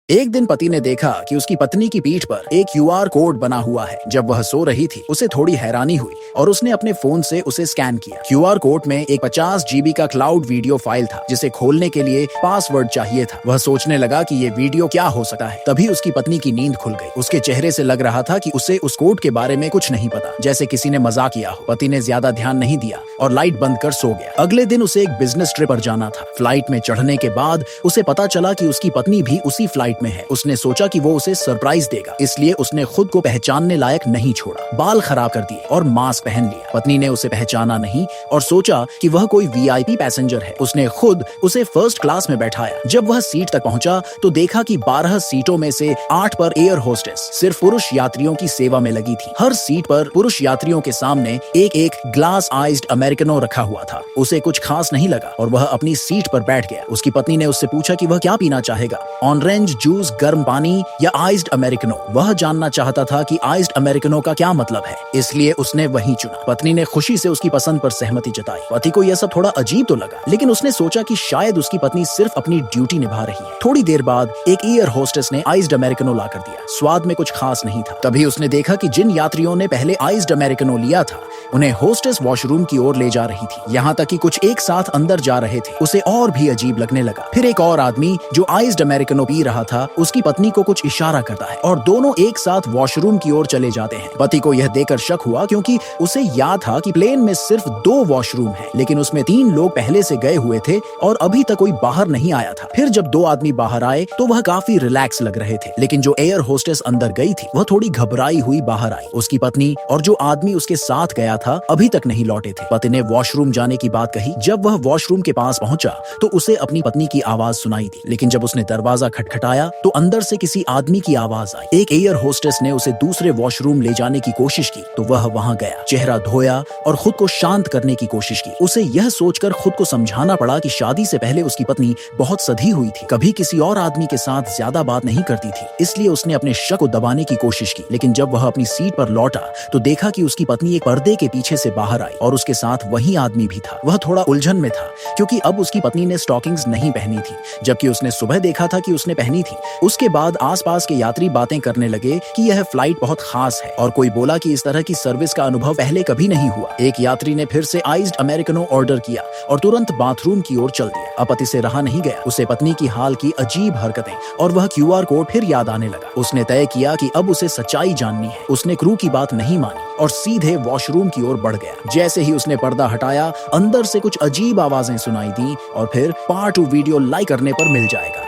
एक दिन पति ने देखा कि उसकी पत्नी की पीठ पर एक क्यूआर कोड बना हुआ है। जब वह सो रही थी उसे थोड़ी हैरानी हुई और उसने अपने फोन से उसे स्कैन किया। क्यूआर कोड में एक 50 GB का क्लाउड वीडियो फाइल था जिसे खोलने के लिए पासवर्ड चाहिए था। वह सोचने लगा कि ये वीडियो क्या हो सकता है। तभी उसकी पत्नी की नींद खुल गई। उसके चेहरे से लग रहा था कि उसे उस कोड के बारे में कुछ नहीं पता, जैसे किसी ने मजाक किया हो। पति ने ज्यादा ध्यान नहीं दिया और लाइट बंद कर सो गया। अगले दिन उसे एक बिजनेस ट्रिप पर जाना था। फ्लाइट में चढ़ने के बाद उसे पता चला कि उसकी पत्नी भी उसी फ्लाइट में है। उसने सोचा कि वो उसे सरप्राइज देगा, इसलिए उसने खुद को पहचानने लायक नहीं छोड़ा। बाल खराब कर दिए और मास्क पहन लिया। पत्नी ने उसे पहचाना नहीं और सोचा कि वह कोई VIP पैसेंजर है। उसने खुद उसे फर्स्ट क्लास में बैठाया। जब वह सीट तक पहुंचा तो देखा कि 12 सीटों में से 8 पर एयर होस्टेस सिर्फ पुरुष यात्रियों की सेवा में लगी थी। हर सीट पर पुरुष यात्रियों के सामने एक एक ग्लास आइस्ड अमेरिकनो रखा हुआ था। उसे कुछ खास नहीं लगा और वह अपनी सीट पर बैठ गया। उसकी पत्नी ने उससे पूछा कि वह क्या पीना चाहेगा, ऑरेंज जूस, गर्म पानी या आइस्ड अमेरिकनो। वह जानना चाहता था कि आइस्ड अमेरिकनो का क्या मतलब है, इसलिए उसने वही चुना। पत्नी ने खुशी से उसकी पसंद पर सहमति जताई। पति को यह सब थोड़ा अजीब तो लगा, लेकिन उसने सोचा कि शायद उसकी पत्नी सिर्फ अपनी ड्यूटी निभा रही है। थोड़ी देर बाद एक एयर होस्टेस ने आइस्ड अमेरिकनो ला कर दिया। स्वाद में कुछ खास नहीं था। तभी उसने देखा कि जिन यात्रियों ने पहले आइस्ड अमेरिकनो लिया था उन्हें होस्टेस वॉशरूम की ओर ले जा रही थी। यहाँ तक कि कुछ एक साथ अंदर जा रहे थे। उसे और भी अजीब लगने लगा। फिर एक और आदमी जो आइस्ड अमेरिकनो पी रहा था उसकी पत्नी को कुछ इशारा करता है और दोनों एक साथ वॉशरूम की ओर चले जाते हैं। पति को यह देखकर शक हुआ, क्योंकि उसे याद था कि प्लेन में सिर्फ 2 वॉशरूम हैं, लेकिन उसमें 3 लोग पहले से गए हुए थे और अभी तक कोई बाहर नहीं आया था। फिर जब 2 आदमी बाहर आए तो वह काफी रिलैक्स लग रहे थे, लेकिन जो एयर होस्टेस अंदर गई थी वह थोड़ी घबराई हुई बाहर आई। उसकी पत्नी और जो आदमी उसके साथ गया था अभी तक नहीं लौटे थे। पति ने वॉशरूम जाने की बात कही। जब वह वॉशरूम के पास पहुंचा तो उसे अपनी पत्नी की आवाज सुनाई दी, लेकिन जब उसने दरवाजा खटखटाया तो अंदर से किसी आदमी की आवाज आई। एक एयर होस्टेस ने उसे दूसरे वॉशरूम ले जाने की कोशिश की तो वह वहां गया, चेहरा धोया और खुद को शांत करने की कोशिश की। उसे यह सोचकर खुद को समझाना पड़ा कि शादी से पहले उसकी पत्नी बहुत सधी हुई थी, कभी किसी और आदमी के साथ ज्यादा बात नहीं करती थी, इसलिए उसने अपने शक को दबाने की कोशिश की। लेकिन जब वह अपनी सीट पर लौटा तो देखा कि उसकी पत्नी एक पर्दे के पीछे से बाहर आई और उसके साथ वही आदमी भी था। वह थोड़ा उलझन में था, क्योंकि अब उसकी पत्नी ने स्टॉकिंग्स नहीं पहनी थी, जबकि उसने सुबह देखा था कि उसने पहनी थी। उसके बाद आसपास के यात्री बातें करने लगे कि यह फ्लाइट बहुत खास है और कोई बोला कि इस तरह की सर्विस का अनुभव पहले कभी नहीं हुआ। एक यात्री ने फिर से आइस्ड अमेरिकनो ऑर्डर किया और तुरंत बाथरूम की ओर चल दिया। अब पति से रहा नहीं गया। उसे पत्नी की हाल की अजीब हरकतें और वह क्यूआर कोड फिर याद आने लगा। उसने तय किया कि अब उसे सच्चाई जाननी है। उसने क्रू की बात नहीं मानी और सीधे वॉशरूम की ओर बढ़ गया। जैसे ही उसने पर्दा हटाया अंदर से कुछ अजीब आवाजें सुनाई दी और फिर पार्ट 2 वीडियो लाइक करने पर मिल जाएगा।